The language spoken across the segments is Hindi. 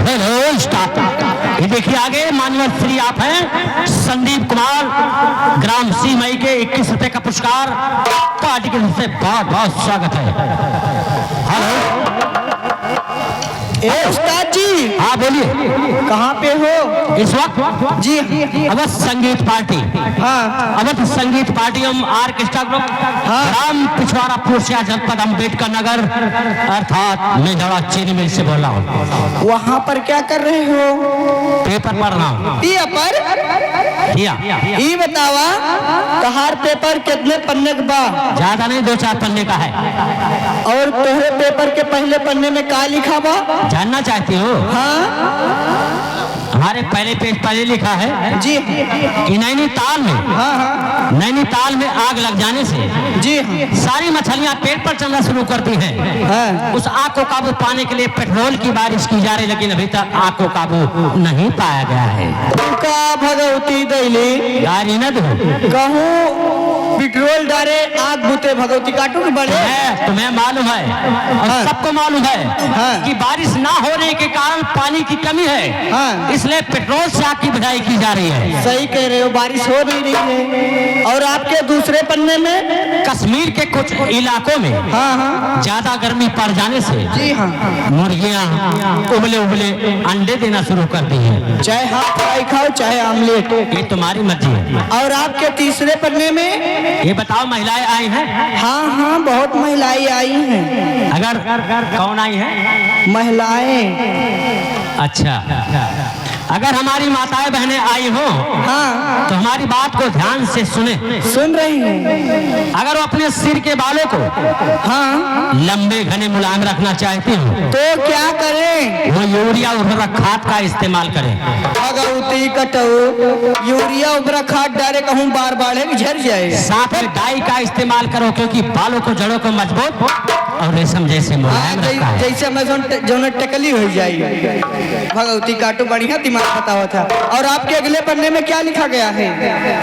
Hello start. ये देखिए आगे माननीय श्री आप हैं संदीप कुमार, ग्राम सी मई के 21 रुपए का पुरस्कार पार्टी की तरफ से बहुत बहुत स्वागत है। हेलो उस्ताद जी। हाँ बोलिए, कहाँ पे हो इस वक्त? जी अवध संगीत पार्टी। हाँ अवध संगीत पार्टी हम आर्केस्ट्रा ग्रुप ग्राम पिछवाड़ा पूर्सिया जनपद अम्बेडकर नगर अर्थात मेजड़ा चीनी मिल से बोल रहा हूँ। वहाँ पर क्या कर रहे हो? पेपर पढ़ रहा हूँ। ये बतावा तहार पेपर कितने पन्ने का बा? ज्यादा नहीं, 2-4 पन्ने का है। और तोहरे पेपर के पहले पन्ने में क्या लिखा बा? जानना चाहती हो? हाँ हमारे पहले पेज पहले लिखा है जी कि नैनीताल में, हाँ नैनीताल में आग लग जाने से जी सारी मछलियां पेट पर चलना शुरू करती हैं। हाँ। उस आग को काबू पाने के लिए पेट्रोल की बारिश की जा रही, लेकिन अभी तक आग को काबू नहीं पाया गया है। का भगवती दैली गाड़ी न दो, कहूँ पेट्रोल डारे आग बुते भगवती काटू के बड़े तुम्हें मालूम है और सबको मालूम है कि बारिश ना होने के कारण पानी की कमी है, इसलिए पेट्रोल से आग की बुझाई की जा रही है। सही कह रहे हो, बारिश हो नहीं रही है। और आपके दूसरे पन्ने में कश्मीर के कुछ इलाकों में ज्यादा गर्मी पड़ जाने से जी हाँ मुर्गियां उबले उबले अंडे देना शुरू कर दी हैं। चाहे हाफ फ्राई खाओ चाहे आमलेट, ये तुम्हारी मर्जी है। और आपके तीसरे पन्ने में ये बताओ महिलाएं आई हैं? हाँ बहुत महिलाएं आई हैं। अगर कौन आई है? महिलाएं। अच्छा, अगर हमारी माताएं बहनें आई हो तो हमारी बात को ध्यान से सुन रही हूँ। अगर वो अपने सिर के बालों को लंबे घने मुलायम रखना चाहती हो तो क्या करें? वो यूरिया उर्वरक खाद का इस्तेमाल करें। भगवती कटो यूरिया उर्वरक खाद डाले कहूँ बार बार झड़ जाएगा। साथ में डाई का इस्तेमाल करो, क्योंकि बालों को जड़ों को मजबूत और रेशम जैसे मुलायम रखता है। जैसे मैं जो टकली हो जाएगी। भगवती काटो बढ़िया दिमाग बताओ था। और आपके अगले पन्ने में क्या लिखा गया है?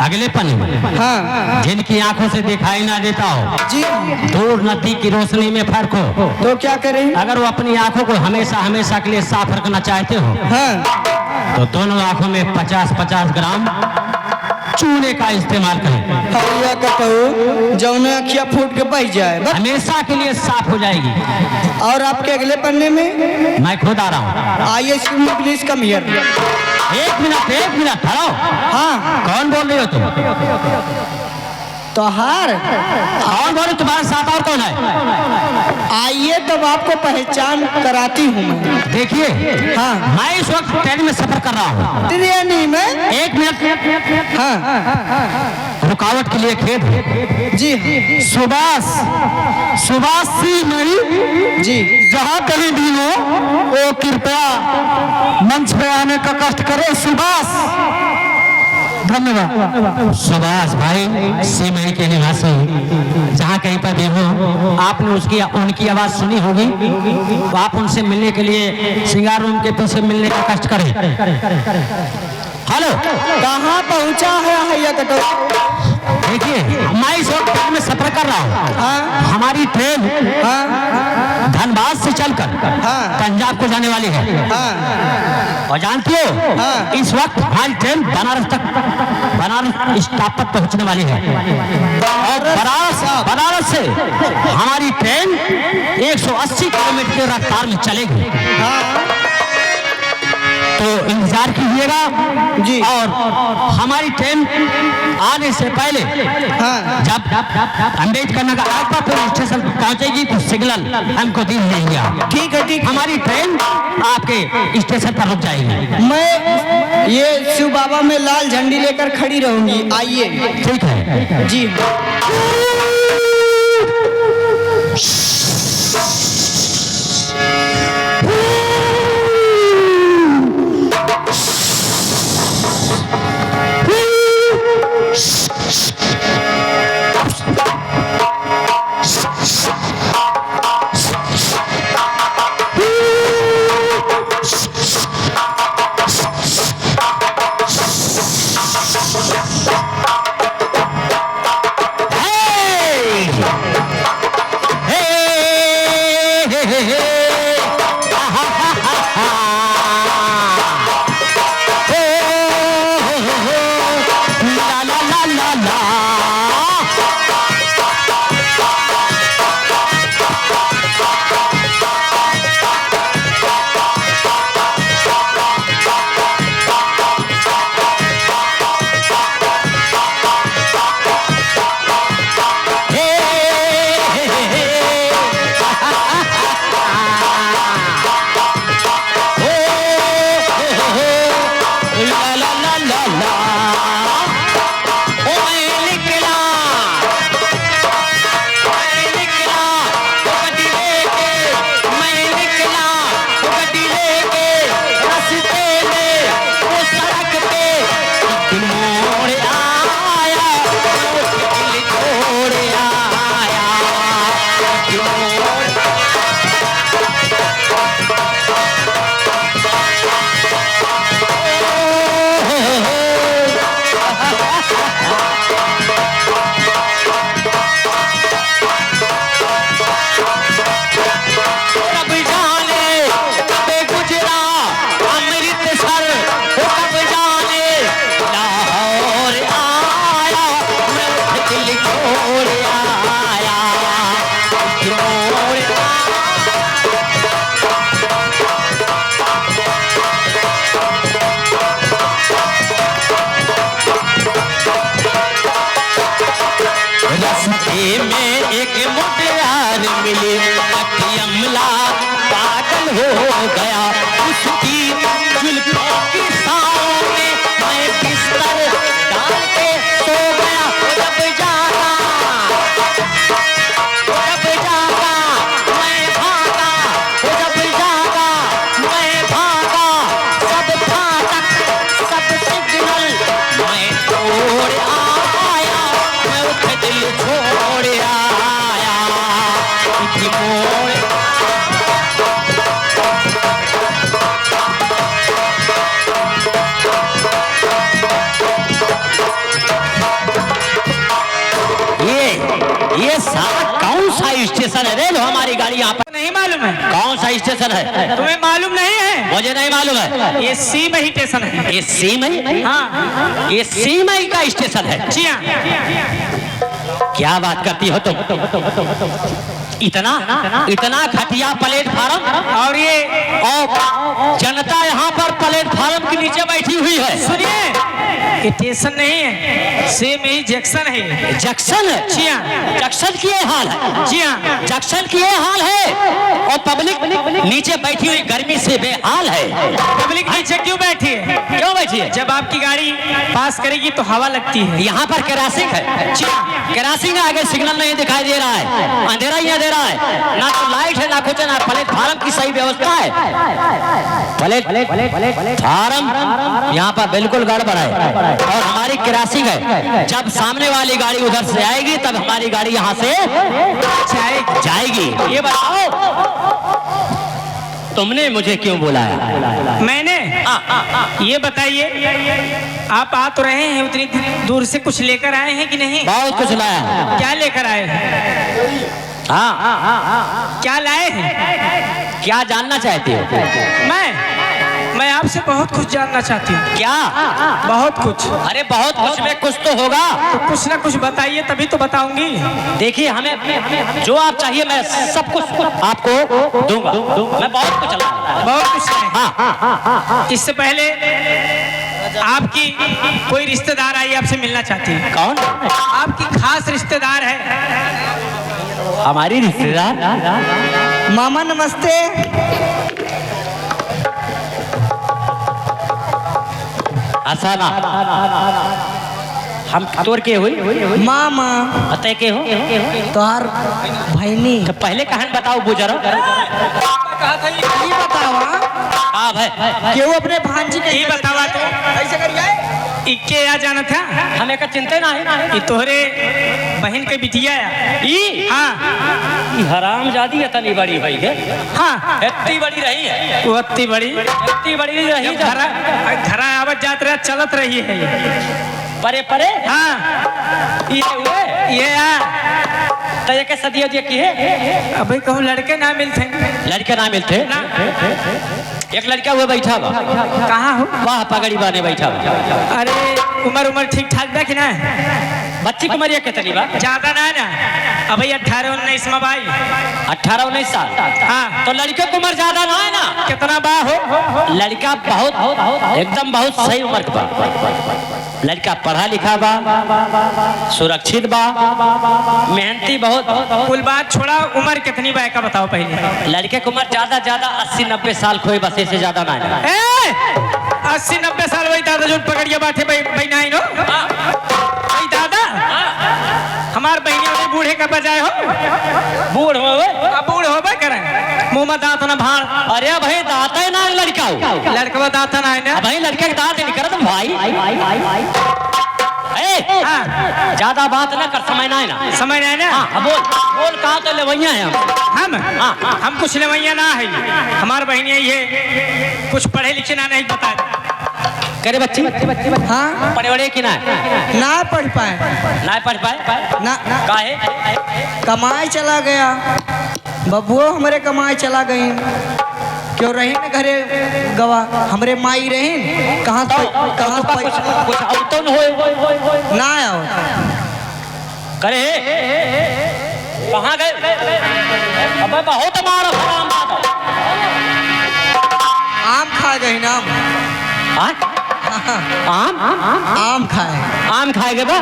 अगले पन्ने में जिनकी आंखों से दिखाई ना देता हो जी, दूर नदी की रोशनी में फर्क हो, तो क्या करें? अगर वो अपनी आंखों को हमेशा हमेशा के लिए साफ रखना चाहते हो तो दोनों आंखों में 50-50 ग्राम चूने का इस्तेमाल करें। जौने अखिया फूट के बह जाए, हमेशा के लिए साफ हो जाएगी। और आपके अगले पन्ने में मैं खुद आ रहा हूँ। आइए प्लीज कम हियर। एक मिनट खड़ो। हाँ कौन बोल रही हो तुम? तोहार कौन बोल रहे? तुम्हारे साथ और कौन है? आइए तब आपको पहचान कराती हूँ मैं। देखिए मैं इस वक्त ट्रेन में सफर कर रहा हूँ। ट्रेन में? एक मिनट, रुकावट के लिए खेद है। जी सुभाष सी मई जी, जहाँ कहीं भी हो वो कृपया मंच पे आने का कष्ट करें। सुभाष, धन्यवाद। सुभाष भाई सी मई के निवासी, जहाँ कहीं पर भी हो आपने उनकी आवाज सुनी होगी, तो आप उनसे मिलने के लिए श्रृंगार रूम के पीछे मिलने का कष्ट करें। हेलो, कहाँ पहुँचा है भैया कटो? देखिए मैं इस वक्त ट्रेन में सफर कर रहा हूँ। हमारी ट्रेन धनबाद से चलकर पंजाब को जाने वाली है। और जानती हो इस वक्त हमारी ट्रेन बनारस स्टॉप पर पहुंचने वाली है। और बनारस से हमारी ट्रेन 180 किलोमीटर की रफ्तार में चलेगी। तो इंतजार कीजिएगा जी। और हमारी ट्रेन आने से पहले जब अम्बेडकर नगर आगपापुर स्टेशन पहुंचेगी तो सिग्नल हमको दी जाएगी। ठीक है, हमारी ट्रेन आपके स्टेशन पर रुक जाएगी। मैं ये शिव बाबा में लाल झंडी लेकर खड़ी रहूंगी। आइए। ठीक है जी। Hey! रास्ते में एक मुटियार मिली, अति अमला पागल हो गया, उसकी जुल्फों की छाँव में मैं बिस्तर डाल के सो गया। जब जागा मैं भागा, जब जागा मैं भागा, सब फाटक सब सिग्नल मैं तोड़ आया, मैं उठ दिल छोड़ आया, उठी मोड़। ये सारा कौन सा स्टेशन है रे जो हमारी गाड़ी यहाँ पर? नहीं मालूम है? कौन सा स्टेशन है? तुम्हें मालूम नहीं है? मुझे नहीं मालूम है। ये सीमई स्टेशन है। ये सीमई? हाँ, ये सीमई का स्टेशन है? जी हाँ। क्या बात करती हो तुम? इतना घटिया प्लेटफार्म, और ये जनता यहाँ पर प्लेटफार्म के नीचे बैठी हुई है। सुनिए, स्टेशन नहीं है, सेम ही जंक्शन है। जंक्शन है? जी हाँ। जंक्शन की ये हाल है? जी हाँ। जंक्शन की ये हाल है और पब्लिक नीचे बैठी हुई गर्मी से बेहाल है। पब्लिक नीचे क्यों बैठी है? क्यों बैठी है? जब आपकी गाड़ी पास करेगी तो हवा लगती है। यहाँ पर केरासिन है? जी हाँ। केरासिन आगे सिग्नल नहीं दिखाई दे रहा है, अंधेरा ही अंधेरा है, ना तो लाइट है ना कुछ, ना प्लेटफार्म की सही व्यवस्था है। प्लेटफार्म यहाँ पर बिल्कुल गड़बड़ है और हमारी केरासिन है। जब सामने वाली गाड़ी उधर से आएगी तब हमारी गाड़ी यहाँ से जाएगी। ये बताओ तुमने मुझे क्यों बुलाया? मैंने? ये बताइए, आप आ तो रहे हैं, उतनी दूर से कुछ लेकर आए हैं कि नहीं? बहुत कुछ लाया। क्या लेकर आए हैं? हाँ, क्या लाए हैं? क्या जानना चाहती हो? मैं आपसे बहुत कुछ जानना चाहती हूँ। क्या? बहुत कुछ। अरे बहुत कुछ में कुछ तो होगा। तो कुछ ना कुछ बताइए तभी तो बताऊंगी। देखिए, हमें जो आप चाहिए मैं सब कुछ आपको दूंगा। मैं बहुत कुछ बहुत कुछ है। हाँ। इससे पहले आपकी कोई रिश्तेदार आई, आपसे मिलना चाहती है। कौन? आपकी खास रिश्तेदार है। हमारी रिश्तेदार? मामा नमस्ते। आसाना हम तोड़ के हुई मामा अतः के हो तोहार भैनी। तो पहले कहानी बताओ बुजरो। कहा था ये बताओ हाँ भाई, केहू अपने भांजी के ये बतावा तो ऐसे करिए। इक्के या जाना था? हमें का चिंता नहीं। ये तोहरे बहन के बिटिया है। हाँ। हरामजादी इतनी बड़ी भाई है। हाँ, इतनी बड़ी रही है। वो इतनी बड़ी रही। घर आवत जात रहा, चलत रही है परे परे। हाँ, ये हुए ये तो ये के सदिया दिया की है। अभी कहूँ लड़के ना मिलते। लड़के ना मिलते ना। एक लड़का हुआ बैठा बा। कहाँ हो? वाह, पगड़ी बाने बैठा बा। अरे उम्र ठीक ठाक बा कि ना? बच्ची की उम्र कितनी बा? ज्यादा ना अभी 18-19 में भाई। 18-19 साल। हाँ। तो लड़के की उम्र ज्यादा ना है ना? कितना बा हो? लड़का बहुत एकदम बहुत सही उम्र का बा। लड़का पढ़ा लिखा बा, सुरक्षित बा, मेहनती बहुत। कुल बात छोड़ा, उम्र कितनी बा का बताओ पहले। लड़के की उम्र ज्यादा 80-90 साल खोई, बस इससे ज्यादा ना है। 80-90 साल वही दादा जो पकड़िए बैठे भाई नहीं नो भाई दादा। हमार बहनियों ने बूढ़े का बजाय हो। बूढ़ हो बूढ़ हो करे मुंह में दांत ना भाड़। अरे भाई दांत है ना लड़का हो। लड़का दांत ना है ना भाई, लड़के के दांत नहीं करत भाई। ज्यादा बात ना कर, समय ना है ना। समझ नहीं ना? हाँ, बोल कहाँ तो लेवैया है हम कुछ लेवैया ना है। हमार बहनिया ये कुछ पढ़े लिखे ना नहीं बता करे बच्ची। हाँ, पढ़े वड़े की ना ना पढ़ पाए। ना पढ़ पाए ना काहे? कमाए चला गया बबुओ, हमरे कमाए चला गई। क्यों रही न घरे गवा, हमरे माई रही कहाँ कुछ औतन हो ना आओ करे कहाँ गए? अबे बहुत मारो हराम बात। आम खा गई ना। आम आम खाए। आम खाएगे बा?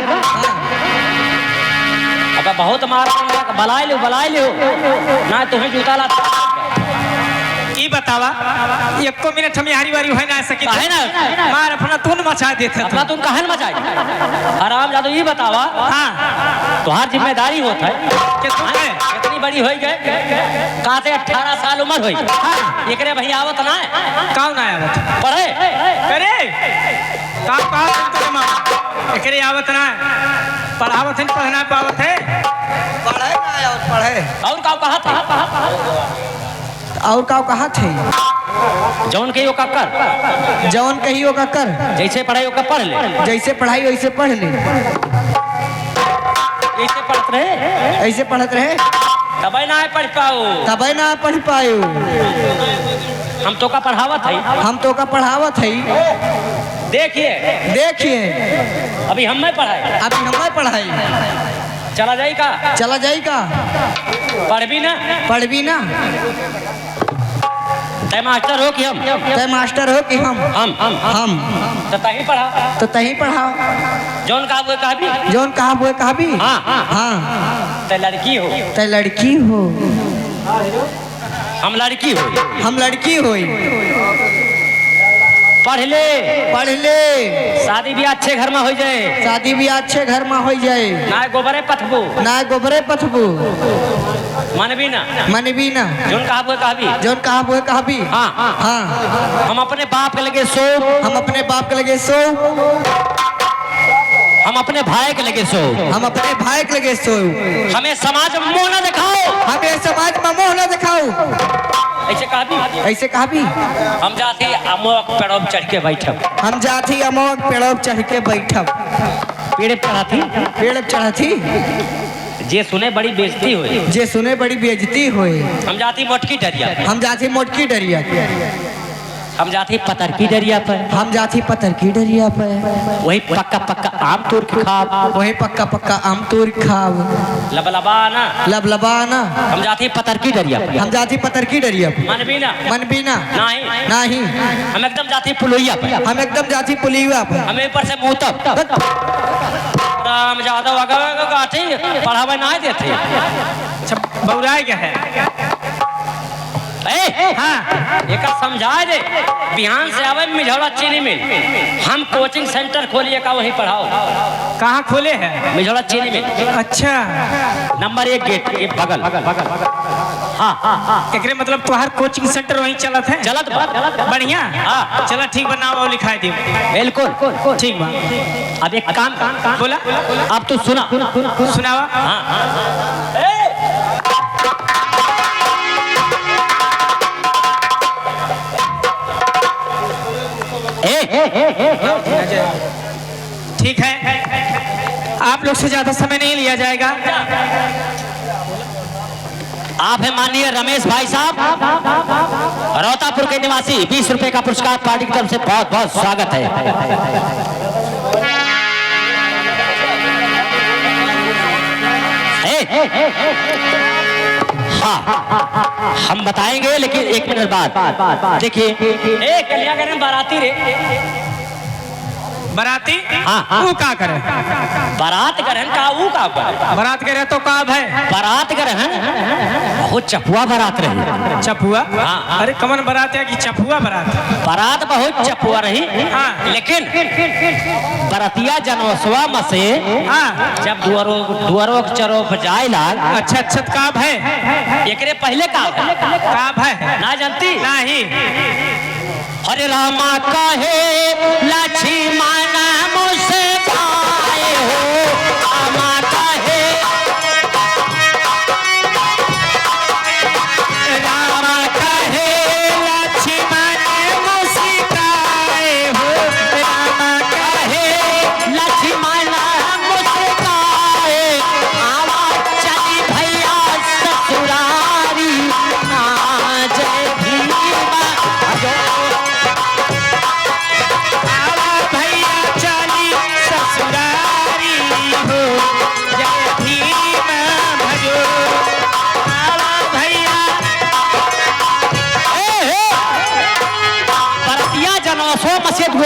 अब बहुत मार बलाई लो ना तुम्हें जूता ला ई बतावा एको मिनट हम यारी वारी होई ना सकी है ना मार अपना तून मचा देते अपना तुम कहन मचाई आराम जादू ये बतावा हां तुम्हार जिम्मेदारी होता है कि तू है कितनी बड़ी होई गए कहां से 18 साल उम्र होई एकरे भैया आवत ना कौन आया बत पढ़े करे का तोरे मां एकरे आवत ना पढ़ावत है पढ़ना पावत है पढ़े ना और पढ़े और का कहा था और का कहा थे जौन कहियो का कर जौन कहियो का कर जैसे पढ़ाई का पढ़ ले जैसे पढ़ाई वैसे पढ़ ले ऐसे पढ़त रहे ऐसे पढ़त रहे तबे ना पढ़ पाओ तबे ना पढ़ पायो हम तो का पढ़ावत है हम तो का पढ़ावत है देखिए अभी हम नहीं पढ़ाई पढ़ाई चला जाई का पढ़बी ना तय मास्टर हो कि हम तो तही पढ़ा जौन कहा हुए कहा भी हाँ तय लड़की हो हम लड़की हो पढ़ ले शादी भी अच्छे घर में हो जाए ना गोबरे पथबू मनबी ना जौन कहा हुए कहा भी हाँ हम अपने बाप के लगे सो हम अपने भाई के लगे सो हमें समाज में मुंह न दिखाओ ऐसे कहा भी हम जाती अमोक पेड़ों चढ़ के बैठब पेड़ चढ़ाती जे सुने बड़ी बेइज्जती हुई हम जाती मोटकी डरिया हम जाती पतर की डरिया पर वही पक्का आम तोड़ के खाब लबलबाना हम जाती पतर की डरिया पर मनबी ना नहीं हम एकदम जाती पुलिया पर हमें ऊपर से मुंह तब राम जादव गाठी पढ़ावे ना देते बौराई क्या है हाँ एक समझा दे बिहान से आवे मिझौला चीनी मिल हम कोचिंग सेंटर खोलिए का वही पढ़ाओ कहाँ खोले हैं मिझौला चीनी मिल अच्छा नंबर 1 गेट के बगल हाँ एकरे मतलब तुम्हार कोचिंग सेंटर वहीं चलत है बढ़िया हाँ चला ठीक बनाओ लिखाई दी बिल्कुल ठीक बा अब एक काम बोला अब तू सुनावा हाँ ठीक है आप लोग से ज्यादा समय नहीं लिया जाएगा आप है माननीय रमेश भाई साहब रोतापुर के निवासी 20 रुपए का पुरस्कार पार्टी की तरफ से बहुत बहुत स्वागत है हाँ हम बताएंगे लेकिन 1 मिनट बाद देखिए बाराती रे बराती हाँ वो का करे बारात ग्रहण का वो का बारात करे तो का है बारात ग्रहण बहुत चपुआ बारात रही चपुआ हाँ अरे कमन बारात है कि चपुआ बारात बहुत चपुआ रही हाँ लेकिन बरातिया जनोसवा में से हाँ जब दुआरो चरोफ जाए लाग अच्छा का है एकरे पहले का है ना जानती नहीं हरे रामा कहे लक्ष्मण मुझसे पाए हो रामा कहे लक्ष्मण मुस्काए हो रामा कहे लक्ष्मण मुस्काए आवाज चली भैया ससुरारी जय भीमा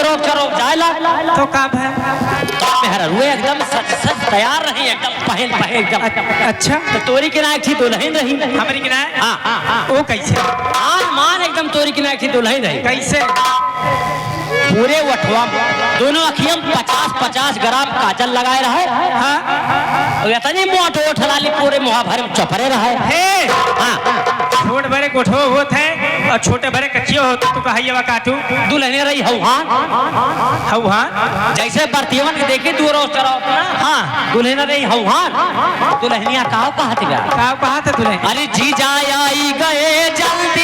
तो का है मेहरा हुए एकदम सच सच तैयार रही एकदम पहल पहल एकदम। अच्छा तो तोरी के नायक थी दुल्हन रही। हमारी की ना हाँ वो कैसे आन मान एकदम तोरी के नायक थी दुल्हन रही। कैसे पूरे वठवा दोनों अखियम 50-50 ग्राम काजल लगाए रहे। हाँ और इतनी मोट ओठ लाली पूरे मुहा भर में चपरे रहे। हे हाँ छोट भरे कोठो होत है और छोटे भरे कच्चियो होत तो कहिए काटू दुल्हने रही हौहान। हऊ हाँ जैसे बर्तियवन के देखी दूर चराव हाँ दुल्हन रही हौहान। दुल्हनिया कहा कहत गया कहा था तुले अरे जी जा आई गए जल्दी